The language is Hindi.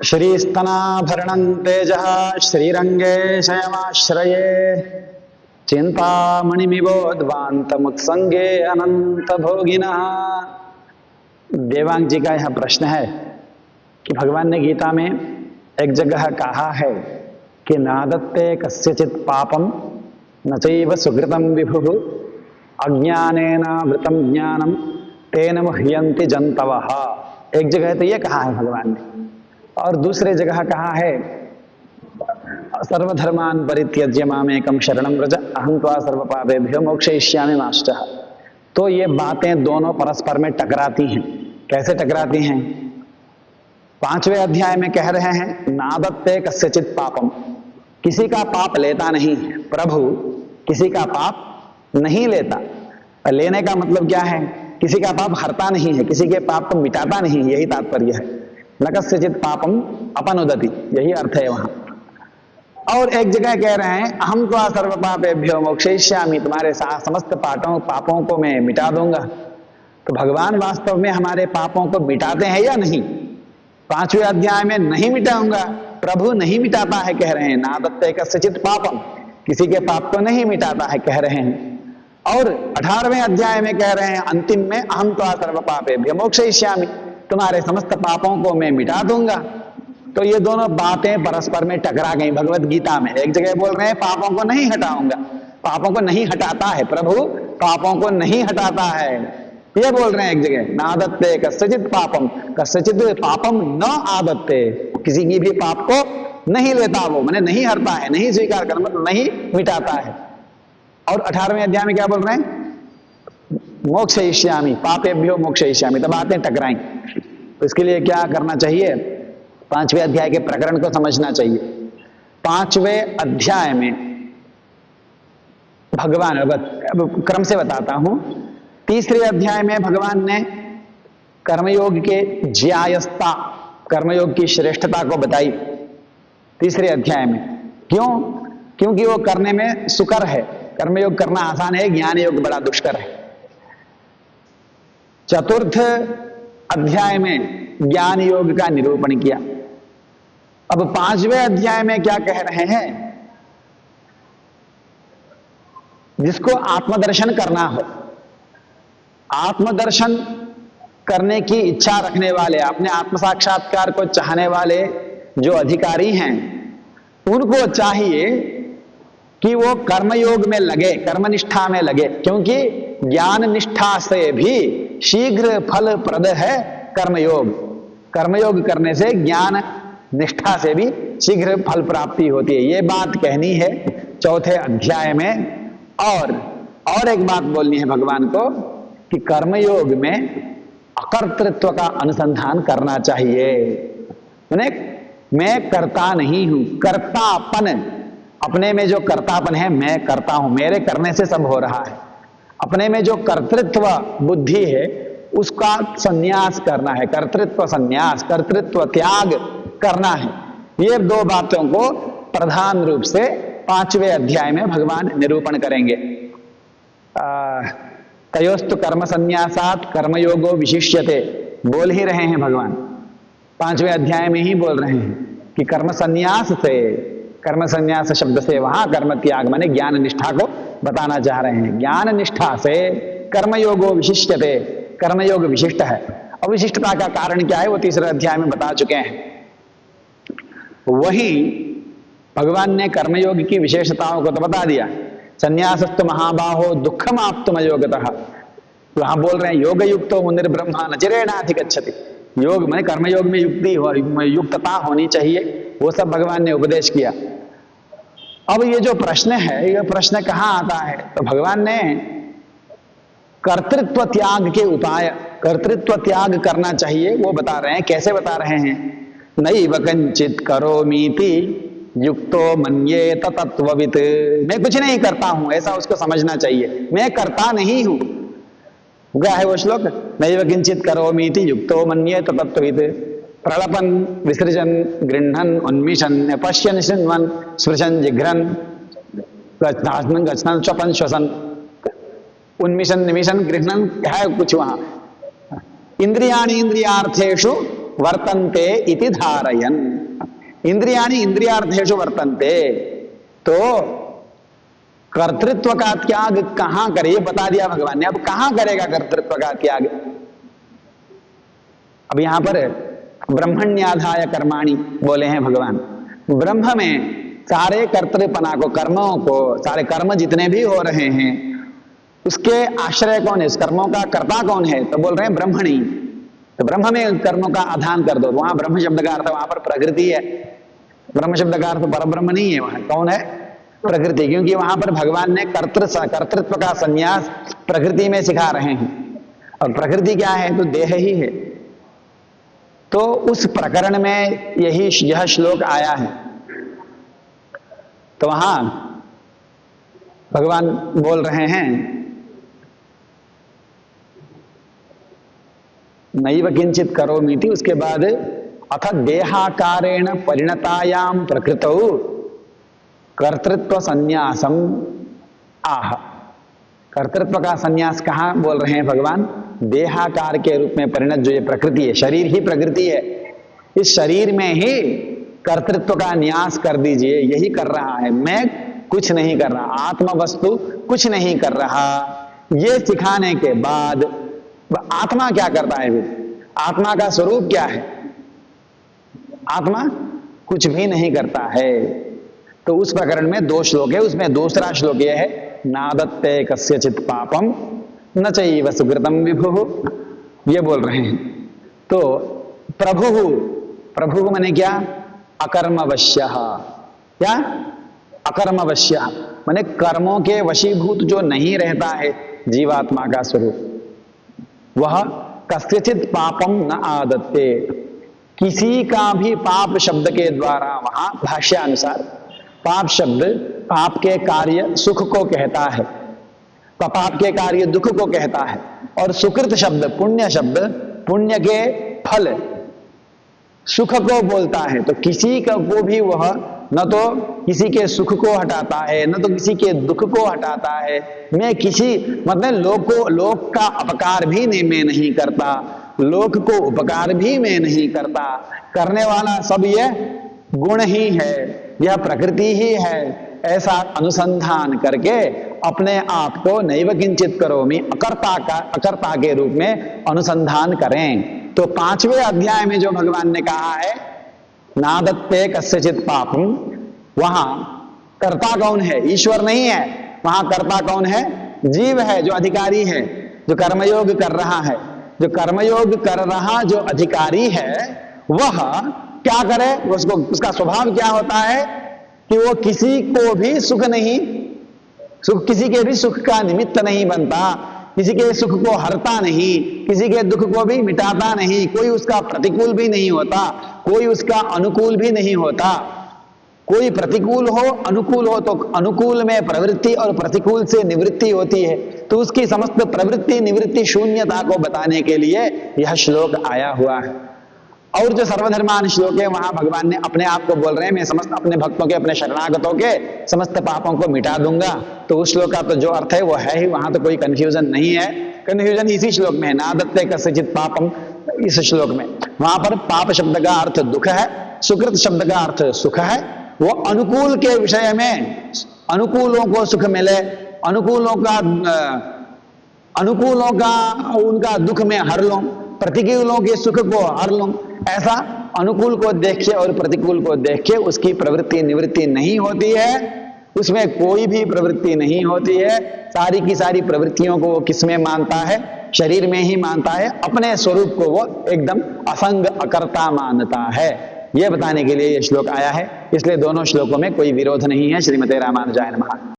श्रीस्तनाभरणं तेजः श्रीरंगे शयमाश्रये चिंतामणिमिवोद्वान्तमुत्संगे अनंत भोगिनः। देवांग जी का यह प्रश्न है कि भगवान ने गीता में एक जगह कहा है कि नादत्ते कस्यचित् पापम न चैव सुकृतं विभुः अज्ञानेनावृतं ज्ञानम तेन मुह्यन्ति जन्तवः। एक जगह तो ये कहा है भगवान ने, और दूसरे जगह कहा है सर्वधर्मान् परित्यज्य मामेकं शरणं व्रज अहं त्वा सर्वपापेभ्यो मोक्षयिष्यामि मा शुचः। तो ये बातें दोनों परस्पर में टकराती हैं। कैसे टकराती हैं? 5वें अध्याय में कह रहे हैं नादत्ते कस्यचित् पापम, किसी का पाप लेता नहीं है प्रभु, किसी का पाप नहीं लेता। लेने का मतलब क्या है? किसी का पाप हरता नहीं है, किसी के पाप को मिटाता नहीं, यही तात्पर्य है। न कस्यचित् पापम अपनुदति, यही अर्थ है वहां। और एक जगह कह रहे हैं अहं त्वा सर्वपापेभ्यो मोक्षयिष्यामि, तुम्हारे समस्त पापों को मैं मिटा दूंगा। तो भगवान वास्तव में हमारे पापों को मिटाते हैं या नहीं? 5वें अध्याय में नहीं मिटाऊंगा, प्रभु नहीं मिटाता है कह रहे हैं। नादत्ते कस्यचित् पापम, किसी के पाप को नहीं मिटाता है कह रहे हैं। और 18वें अध्याय में कह रहे हैं अंतिम में अहं त्वा सर्वपापेभ्यो मोक्षयिष्यामि, तुम्हारे समस्त पापों को मैं मिटा दूंगा। तो ये दोनों बातें परस्पर में टकरा गई भगवत गीता में। एक जगह बोल रहे हैं पापों को नहीं हटाऊंगा, पापों को नहीं हटाता है प्रभु, पापों को नहीं हटाता है, ये बोल रहे हैं एक जगह। नादत्ते कस्यचित् पापम, कस्यचित् पापम न आदत्ते, किसी की भी पाप को नहीं लेता वो, माने नहीं हरता है, नहीं स्वीकार कर, मतलब नहीं मिटाता है। और 18वें अध्याय में क्या बोल रहे हैं? मोक्षयिष्यामि, पापेभ्यो मोक्षयिष्यामि। तो बातें टकराई। तो इसके लिए क्या करना चाहिए? 5वें अध्याय के प्रकरण को समझना चाहिए। 5वें अध्याय में भगवान, अब क्रम से बताता हूं। 3रे अध्याय में भगवान ने कर्मयोग के ज्यायस्ता, कर्मयोग की श्रेष्ठता को बताई 3रे अध्याय में। क्यों? क्योंकि वो करने में सुकर है, कर्मयोग करना आसान है, ज्ञान योग बड़ा दुष्कर है। 4th अध्याय में ज्ञान योग का निरूपण किया। अब 5वें अध्याय में क्या कह रहे हैं? जिसको आत्मदर्शन करना हो, आत्मदर्शन करने की इच्छा रखने वाले, अपने आत्म साक्षात्कार को चाहने वाले जो अधिकारी हैं, उनको चाहिए कि वो कर्मयोग में लगे, कर्मनिष्ठा में लगे, क्योंकि ज्ञान निष्ठा से भी शीघ्र फल प्रद है कर्मयोग। कर्मयोग करने से ज्ञान निष्ठा से भी शीघ्र फल प्राप्ति होती है। ये बात कहनी है 4थे अध्याय में। और एक बात बोलनी है भगवान को कि कर्मयोग में अकर्तृत्व का अनुसंधान करना चाहिए। मैं करता नहीं हूं, कर्तापन, अपने में जो कर्तापन है, मैं करता हूं, मेरे करने से सब हो रहा है, अपने में जो कर्तृत्व बुद्धि है उसका संन्यास करना है, कर्तृत्व संन्यास, कर्तृत्व त्याग करना है। ये 2 बातों को प्रधान रूप से 5वें अध्याय में भगवान निरूपण करेंगे। तयोस्तु कर्म संन्यासात् कर्मयोगो विशिष्यते, बोल ही रहे हैं भगवान, 5वें अध्याय में ही बोल रहे हैं कि कर्म संन्यास से, कर्म संन्यास शब्द से वहां कर्म त्याग माने ज्ञान निष्ठा को बताना चाह रहे हैं। ज्ञान निष्ठा से कर्मयोगो विशिष्यते, कर्मयोग विशिष्ट है। और विशिष्टता का कारण क्या है वो 3रे अध्याय में बता चुके हैं। वही भगवान ने कर्मयोग की विशेषताओं को तो बता दिया। संन्यासस्तु महाबाहो दुखम आप्तुमयोगतः, वहां बोल रहे हैं योग युक्तो मुनिर् ब्रह्मा न चिरेणाधिगच्छति। योग माने कर्मयोग में युक्तता होनी चाहिए, वो सब भगवान ने उपदेश किया। अब ये जो प्रश्न है, ये प्रश्न कहां आता है? तो भगवान ने कर्तृत्व त्याग के उपाय, कर्तृत्व त्याग करना चाहिए वो बता रहे हैं। कैसे बता रहे हैं? नैव कंचित करोमीति युक्तो मन्येत तत्त्ववित्, मैं कुछ नहीं करता हूं ऐसा उसको समझना चाहिए, मैं करता नहीं हूं। क्या है वो श्लोक? नैव किंचित करोमीति युक्तो मन्येत तत्त्ववित् प्रलपन विसृजन गृह्णन उन्मिषन् पश्यन् शृण्वन् स्पृशन् जिघ्रन् गच्छन् स्वपन् श्वसन्, उन्मिषन् निमिषन् गृह्णन है कुछ वहां। इंद्रियाणि इंद्रियार्थेषु वर्तन्ते इति धारयन्। इंद्रियाणि इंद्रियार्थेषु वर्तन्ते, तो कर्तृत्व का त्याग कहां करे ये बता दिया भगवान ने। अब कहां करेगा कर्तृत्व का त्याग? अब यहां पर ब्रह्मण्याधाय कर्माणि बोले हैं भगवान। ब्रह्म में सारे कर्तृपना को, कर्मों को, सारे कर्म जितने भी हो रहे हैं उसके आश्रय कौन है, इस कर्मों का कर्ता कौन है? तो बोल रहे हैं ब्रह्मणी। तो ब्रह्म में कर्मों का आधान कर दो। वहां ब्रह्म शब्द का अर्थ वहां पर प्रकृति है। ब्रह्म शब्द का अर्थ परब्रह्म नहीं है, वहां कौन है? प्रकृति। क्योंकि वहां पर भगवान ने कर्तृत्व का संन्यास प्रकृति में सिखा रहे हैं, और प्रकृति क्या है? तो देह ही है। तो उस प्रकरण में यह श्लोक आया है। तो वहां भगवान बोल रहे हैं नैव किंचित करोमीति, उसके बाद अथ देहाकारेण परिणतायाम प्रकृतौ कर्तृत्व संन्यासम आह। कर्तृत्व का संन्यास कहां बोल रहे हैं भगवान? देहाकार के रूप में परिणत जो ये प्रकृति है, शरीर ही प्रकृति है, इस शरीर में ही कर्तृत्व का न्यास कर दीजिए। यही कर रहा है, मैं कुछ नहीं कर रहा, आत्म वस्तु कुछ नहीं कर रहा। ये सिखाने के बाद आत्मा क्या करता है? आत्मा का स्वरूप क्या है? आत्मा कुछ भी नहीं करता है। तो उस प्रकरण में 2 श्लोक है, उसमें दूसरा श्लोक यह है नादत्ते कस्यचित् पापम न चैव सुकृतम विभुः, ये बोल रहे हैं। तो प्रभु माने क्या? अकर्मवश्यः। क्या? अकर्मवश्यः माने कर्मों के वशीभूत जो नहीं रहता है जीवात्मा का स्वरूप, वह कस्यचित् पापम न आदत्ते, किसी का भी पाप शब्द के द्वारा, वहां भाष्यानुसार पाप शब्द पाप के कार्य सुख को कहता है, पाप के कार्य दुख को कहता है, और सुकृत शब्द, पुण्य शब्द, पुण्य के फल सुख को बोलता है। तो किसी को भी वह न तो किसी के सुख को हटाता है, न तो किसी के दुख को हटाता है। मैं किसी मतलब लोक का अपकार भी मैं नहीं करता, लोक को उपकार भी मैं नहीं करता। करने वाला सब यह गुण ही है, यह प्रकृति ही है, ऐसा अनुसंधान करके अपने आप को नैव किंचित करोमि, अकर्ता के रूप में अनुसंधान करें। तो 5वें अध्याय में जो भगवान ने कहा है नादत्ते कस्यचित् पापम, वहां कर्ता कौन है? ईश्वर नहीं है। वहां कर्ता कौन है? जीव है, जो अधिकारी है, जो कर्मयोग कर रहा है। जो कर्मयोग कर रहा जो अधिकारी है वह क्या करे? उसका स्वभाव क्या होता है कि वो किसी को भी किसी के भी सुख का निमित्त नहीं बनता, किसी के सुख को हरता नहीं, किसी के दुख को भी मिटाता नहीं, कोई उसका प्रतिकूल भी नहीं होता, कोई उसका अनुकूल भी नहीं होता। कोई प्रतिकूल हो, अनुकूल हो, तो अनुकूल में प्रवृत्ति और प्रतिकूल से निवृत्ति होती है। तो उसकी समस्त प्रवृत्ति निवृत्ति शून्यता को बताने के लिए यह श्लोक आया हुआ है। और जो सर्वधर्मान श्लोक है वहां भगवान ने अपने आप को बोल रहे हैं मैं समस्त अपने भक्तों के, अपने शरणागतों के समस्त पापों को मिटा दूंगा। तो उस श्लोक का तो जो अर्थ है वो है ही, वहां तो कोई कंफ्यूजन नहीं है। कंफ्यूजन इसी श्लोक में है, नादत्ते कस्यचित् पापम, इस श्लोक में। वहां पर पाप शब्द का अर्थ दुख है, सुकृत शब्द का अर्थ सुख है। वो अनुकूल के विषय में, अनुकूलों को सुख मिले, अनुकूलों का उनका दुख में हर लो, प्रतिकूलों के सुख को हर लो, ऐसा अनुकूल को देख के और प्रतिकूल को देख के उसकी प्रवृत्ति निवृत्ति नहीं होती है, उसमें कोई भी प्रवृत्ति नहीं होती है। सारी की सारी प्रवृत्तियों को वो किसमें मानता है? शरीर में ही मानता है। अपने स्वरूप को वो एकदम असंग अकर्ता मानता है। यह बताने के लिए यह श्लोक आया है, इसलिए दोनों श्लोकों में कोई विरोध नहीं है। श्रीमते रामानुजाय नमः।